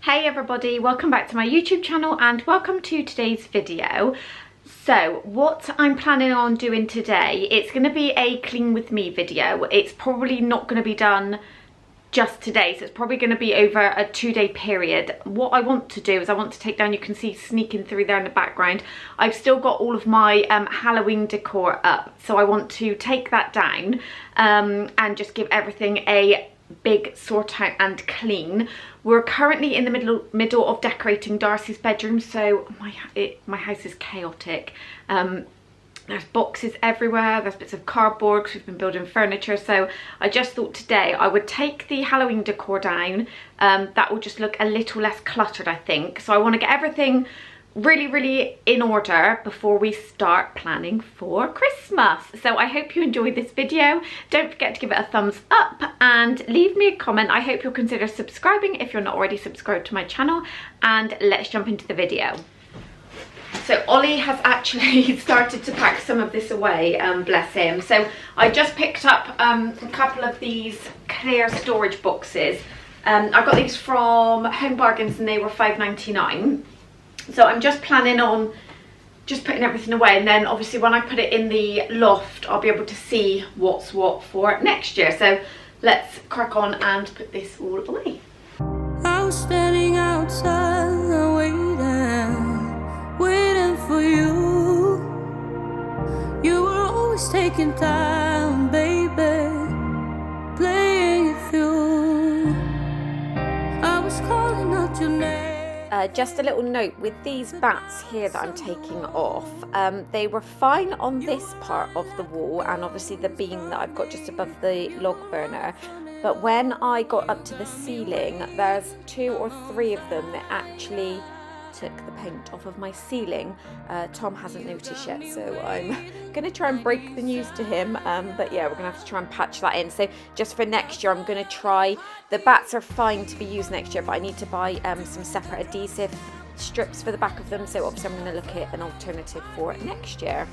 Hey everybody, welcome back to my YouTube channel and welcome to today's video. So what I'm planning on doing today, it's going to be a clean with me video. It's probably not going to be done just today, so it's probably going to be over a 2-day period. What I want to do is I want to take down, you can see sneaking through there in the background, I've still got all of my Halloween decor up, so I want to take that down and just give everything a big sort out and clean. We're currently in the middle of decorating Darcy's bedroom, so my house is chaotic. There's boxes everywhere, there's bits of cardboard because we've been building furniture, so I just thought today I would take the Halloween decor down. That will just look a little less cluttered, I think. So I want to get everything really in order before we start planning for Christmas. So I hope you enjoyed this video. Don't forget to give it a thumbs up and leave me a comment. I hope you'll consider subscribing if you're not already subscribed to my channel, and let's jump into the video. So Ollie has actually started to pack some of this away, bless him. So I just picked up a couple of these clear storage boxes. I got these from Home Bargains and they were £5.99. So I'm just planning on just putting everything away, and then obviously when I put it in the loft I'll be able to see what's what for next year. So let's crack on and put this all away. I was standing outside waiting for you. You were always taking time, baby, playing it through. I was calling out your name. Just a little note with these bats here that I'm taking off, they were fine on this part of the wall and obviously the beam that I've got just above the log burner, but when I got up to the ceiling there's 2 or 3 of them that actually took the paint off of my ceiling. Tom hasn't noticed yet, so I'm gonna try and break the news to him, but yeah, we're gonna have to try and patch that in. So just for next year I'm gonna try, the bats are fine to be used next year, but I need to buy some separate adhesive strips for the back of them, so obviously I'm gonna look at an alternative for next year.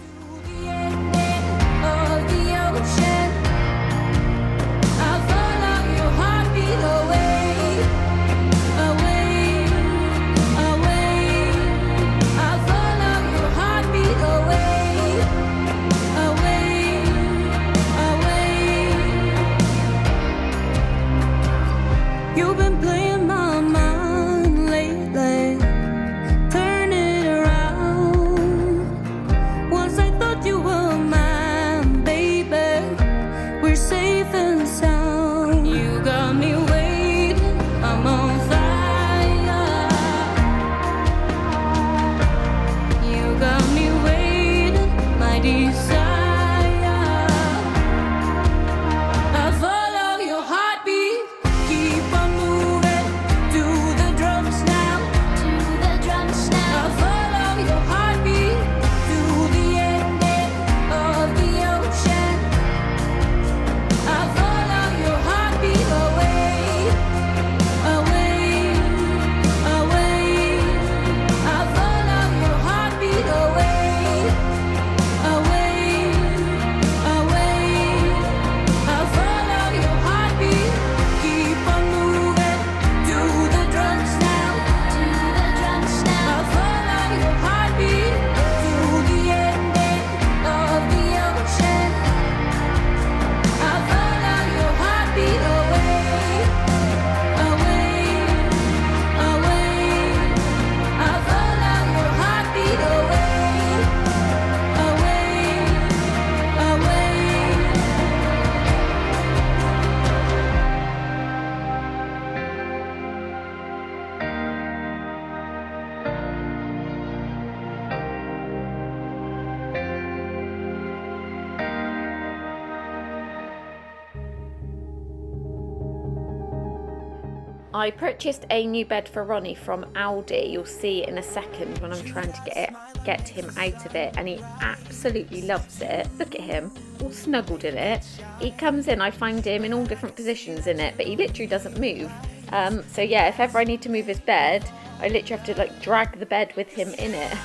I purchased a new bed for Ronnie from Aldi. You'll see in a second when I'm trying to get him out of it, and he absolutely loves it. Look at him, all snuggled in it. He comes in, I find him in all different positions in it, but he literally doesn't move. So yeah, if ever I need to move his bed, I literally have to drag the bed with him in it.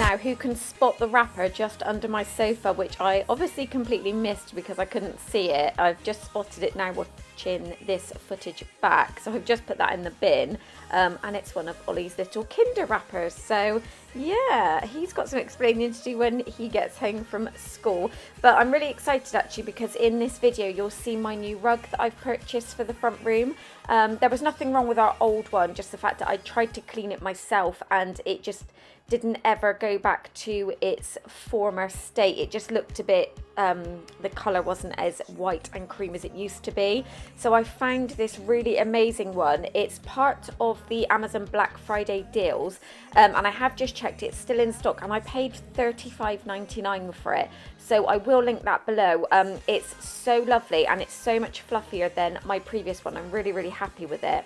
Now, who can spot the wrapper just under my sofa, which I obviously completely missed because I couldn't see it. I've just spotted it now watching this footage back. So I've just put that in the bin, and it's one of Ollie's little Kinder wrappers. So yeah, he's got some explaining to do when he gets home from school. But I'm really excited actually because in this video you'll see my new rug that I've purchased for the front room. There was nothing wrong with our old one, just the fact that I tried to clean it myself and it just didn't ever go back to its former state. It just looked a bit, the colour wasn't as white and cream as it used to be. So I found this really amazing one. It's part of the Amazon Black Friday deals, and I have just checked, it's still in stock, and I paid £35.99 for it. So I will link that below. It's so lovely and it's so much fluffier than my previous one. I'm really, really happy with it.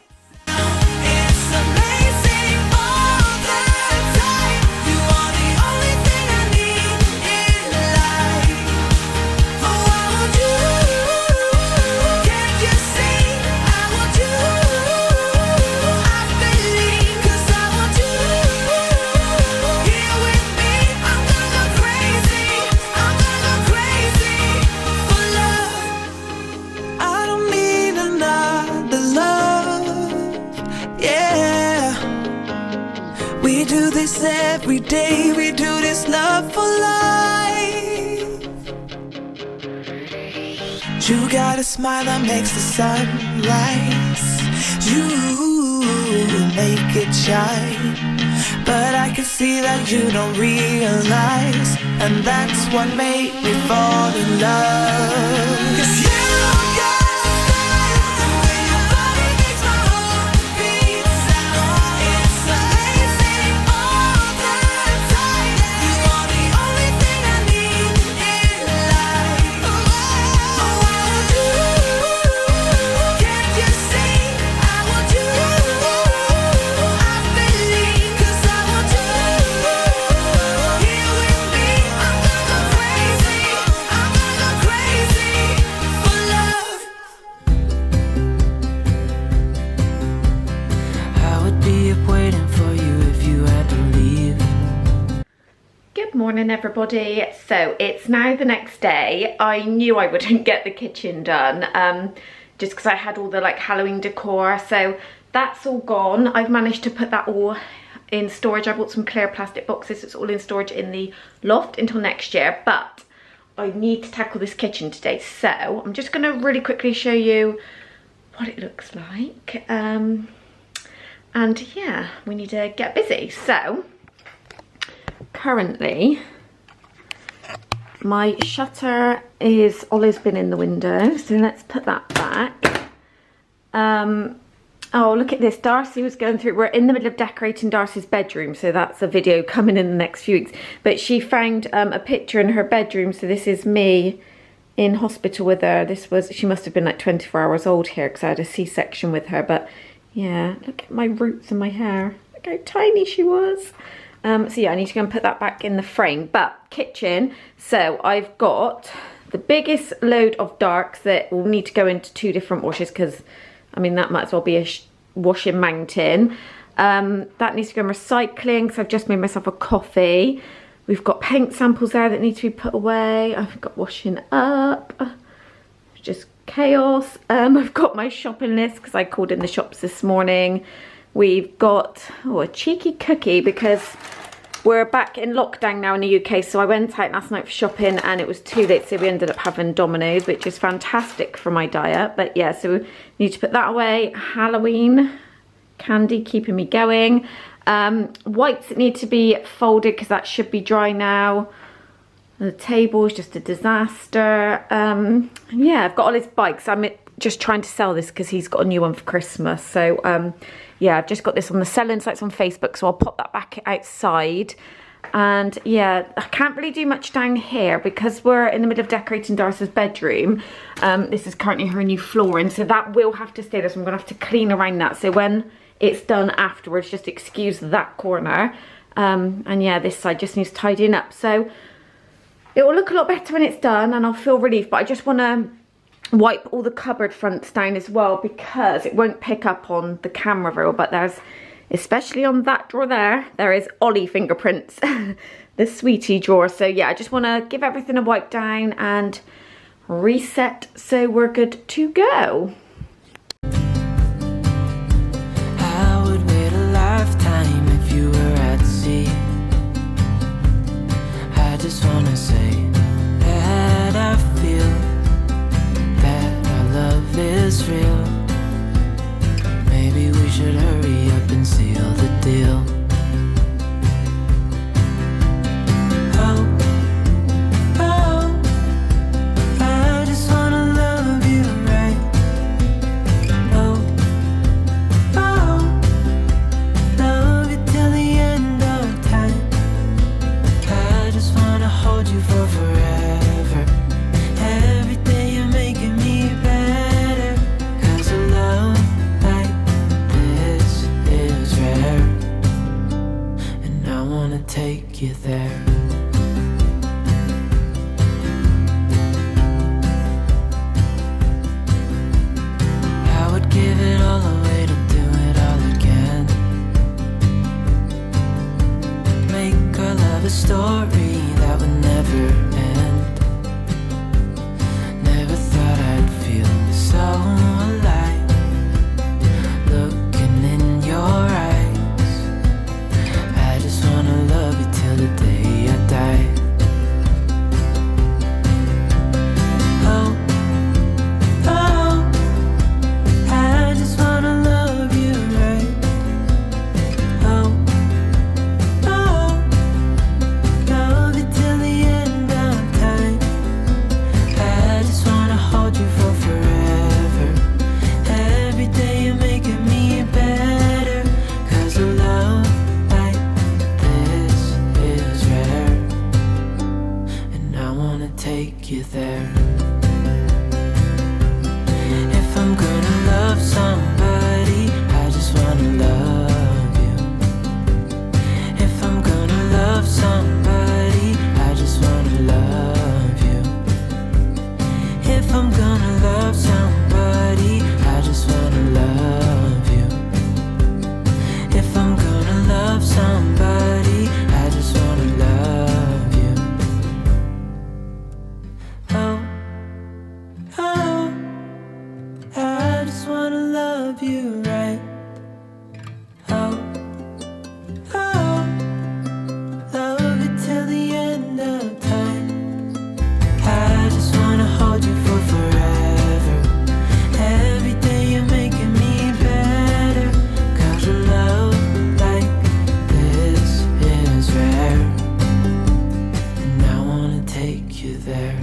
We do this every day, we do this love for life. You got a smile that makes the sun rise. You make it shine. But I can see that you don't realize, and that's what made me fall in love. 'Cause you got morning everybody. So it's now the next day. I knew I wouldn't get the kitchen done just because I had all the like Halloween decor, so that's all gone. I've managed to put that all in storage. I bought some clear plastic boxes. It's all in storage in the loft until next year, but I need to tackle this kitchen today, so I'm just going to really quickly show you what it looks like, and yeah, we need to get busy. So currently my shutter is Ollie's been in the window, so let's put that back. Oh, look at this. Darcy was going through, we're in the middle of decorating Darcy's bedroom, so that's a video coming in the next few weeks, but she found a picture in her bedroom. So this is me in hospital with her. This was, she must have been like 24 hours old here because I had a C-section with her. But yeah, look at my roots and my hair, look how tiny she was. So yeah, I need to go and put that back in the frame. But kitchen, so I've got the biggest load of darks that will need to go into 2 different washes because, I mean, that might as well be a washing mountain. That needs to go in recycling, so I've just made myself a coffee. We've got paint samples there that need to be put away. I've got washing up. Just chaos. I've got my shopping list because I called in the shops this morning. We've got a cheeky cookie because we're back in lockdown now in the UK, so I went out last night for shopping and it was too late, so we ended up having Domino's, which is fantastic for my diet. But yeah, so we need to put that away. Halloween candy keeping me going. Whites that need to be folded because that should be dry now. The table is just a disaster. Yeah, I've got all his bikes. I'm just trying to sell this because he's got a new one for Christmas. So yeah, I've just got this on the selling sites on Facebook, so I'll pop that back outside. And yeah, I can't really do much down here because we're in the middle of decorating Darcy's bedroom. This is currently her new flooring, so that will have to stay there, so I'm gonna have to clean around that. So when it's done afterwards, just excuse that corner. And yeah, this side just needs tidying up. So it will look a lot better when it's done and I'll feel relief, but I just wanna wipe all the cupboard fronts down as well because it won't pick up on the camera roll, but there's, especially on that drawer there is Ollie fingerprints. the sweetie drawer. So yeah, I just want to give everything a wipe down and reset so we're good to go. I would wait a lifetime if you were at sea. I just wanna say that I feel that our love is real. Maybe we should hurry up and seal the deal. Take you there. I would give it all away to do it all again. Make our love a story that would never end. Never thought I'd feel so alive, looking in your eyes. I just wanna love you till the day I die. Oh, oh, I just wanna love you right. Oh, oh, love you till the end of time. I just wanna hold you for forever. Every day you're making me better, 'cause of love. Take you there. If I'm gonna love somebody, I just wanna love you. If I'm gonna love somebody, I just wanna love you. If I'm gonna love somebody, I just wanna love you. If I'm gonna love somebody, I just wanna love you. I just wanna love you right. Oh, oh, love you till the end of time. I just wanna hold you for forever. Every day you're making me better, 'cause a love like this is rare. And I wanna take you there.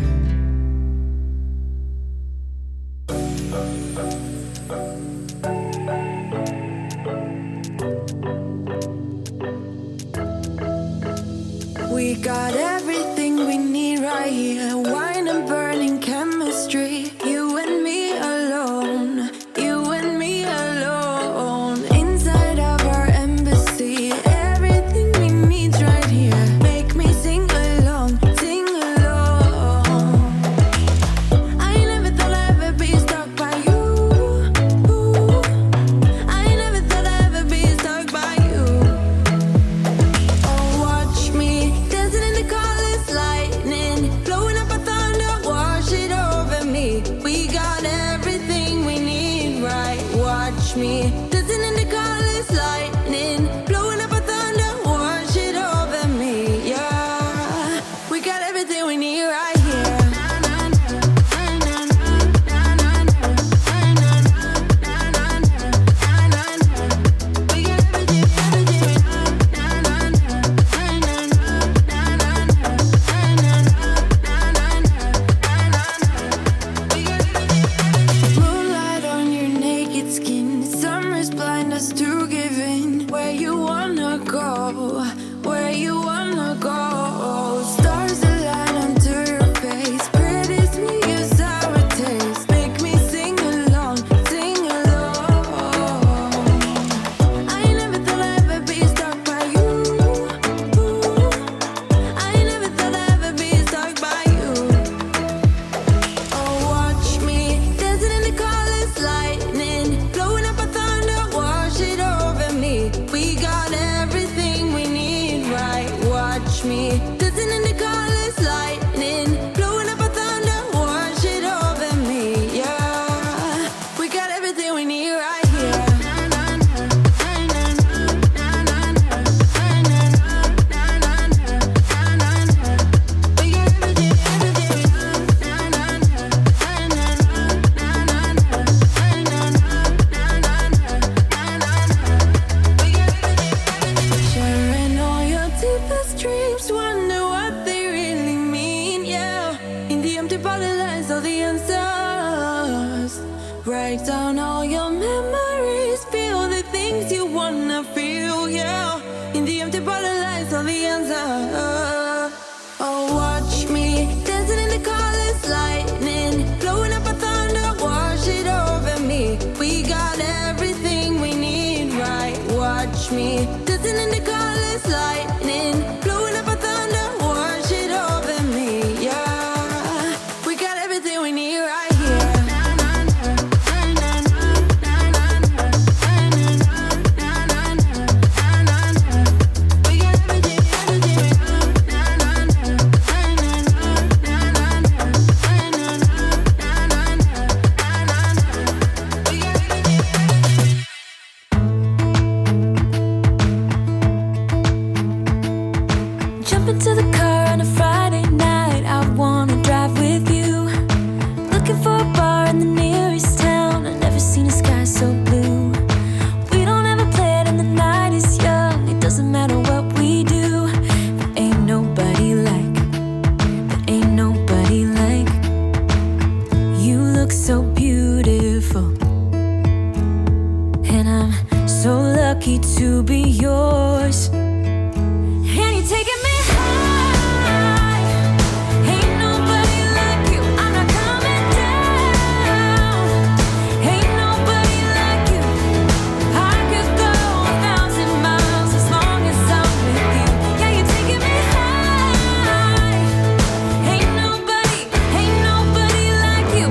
We got everything we need right here. Wine and burning chemistry. You and me alone. You and me alone. Inside of our embassy. Everything we need's right here. Make me sing along. Sing along. I never thought I'd ever be stuck by you. I never thought I'd ever be stuck by you. Oh, watch me dancing in the colors, lightning, blowing up a thunder, wash it over me. We got everything we need, right? Watch me dancing in the colors, lightning, blowing up a thunder, wash it over me. Yeah, we got everything we need right here. We got everything. Moonlight on your naked skin, summer's blind us to giving. Where you wanna go, where you wanna go. Stars align onto your face, pretty sweet, your sour taste. Make me sing along, sing along. I never thought I'd ever be stuck by you. I never thought I'd ever be stuck by you. Oh, watch me dancing in the colors, lightning, blowing up a thunder, wash it over me. We got everything we need, right? reach me. Dancing in the colors, lightning, blowing up a thunder, watch it over me. Yeah, we got everything we need right here. Jump into the car on a Friday night, I wanna drive with you. Looking for a bar in the nearest town, I've never seen a sky so blue. We don't ever play it and the night is young, it doesn't matter what we do. There ain't nobody like, there ain't nobody like. You look so beautiful, and I'm so lucky to be yours. And you're taking me high, ain't nobody like you. I'm not coming down, ain't nobody like you. I could go 1,000 miles as long as I'm with you. Yeah, you're taking me high, ain't nobody like you.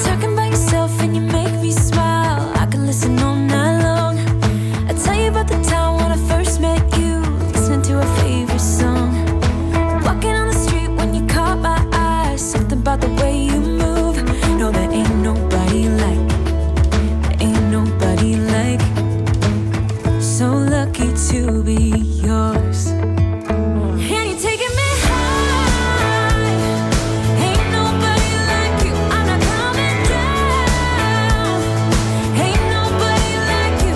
Talking about yourself and you make me smile, I can listen all night long. I tell you about the time when I first met you, listening to our favorite song. Walking on the street when you caught my eye, something about the way you move. No, there ain't nobody like, there ain't nobody like. So lucky to be yours. And you're taking me high, ain't nobody like you. I'm not coming down, ain't nobody like you.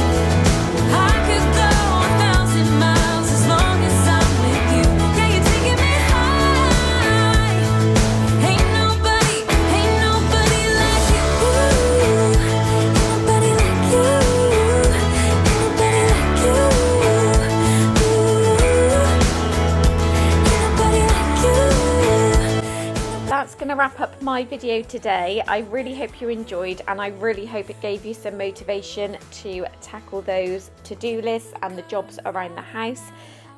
I could go 1,000 miles as long as I'm with you. Yeah, you're taking me high, ain't nobody like you. Ain't nobody like you, ain't nobody like you. Ain't nobody like you. That's going to wrap up my video today. I really hope you enjoyed, and I really hope it gave you some motivation to tackle those to-do lists and the jobs around the house.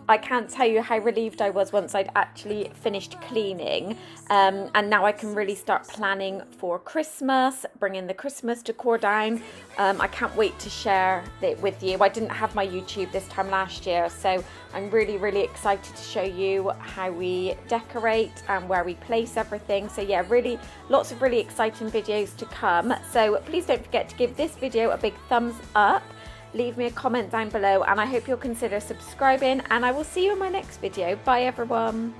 I can't tell you how relieved I was once I'd actually finished cleaning, and now I can really start planning for Christmas, bringing the Christmas decor down. I can't wait to share it with you. I didn't have my YouTube this time last year, so I'm really excited to show you how we decorate and where we place everything. So yeah, really lots of really exciting videos to come. So please don't forget to give this video a big thumbs up. Leave me a comment down below, and I hope you'll consider subscribing, and I will see you in my next video. Bye everyone.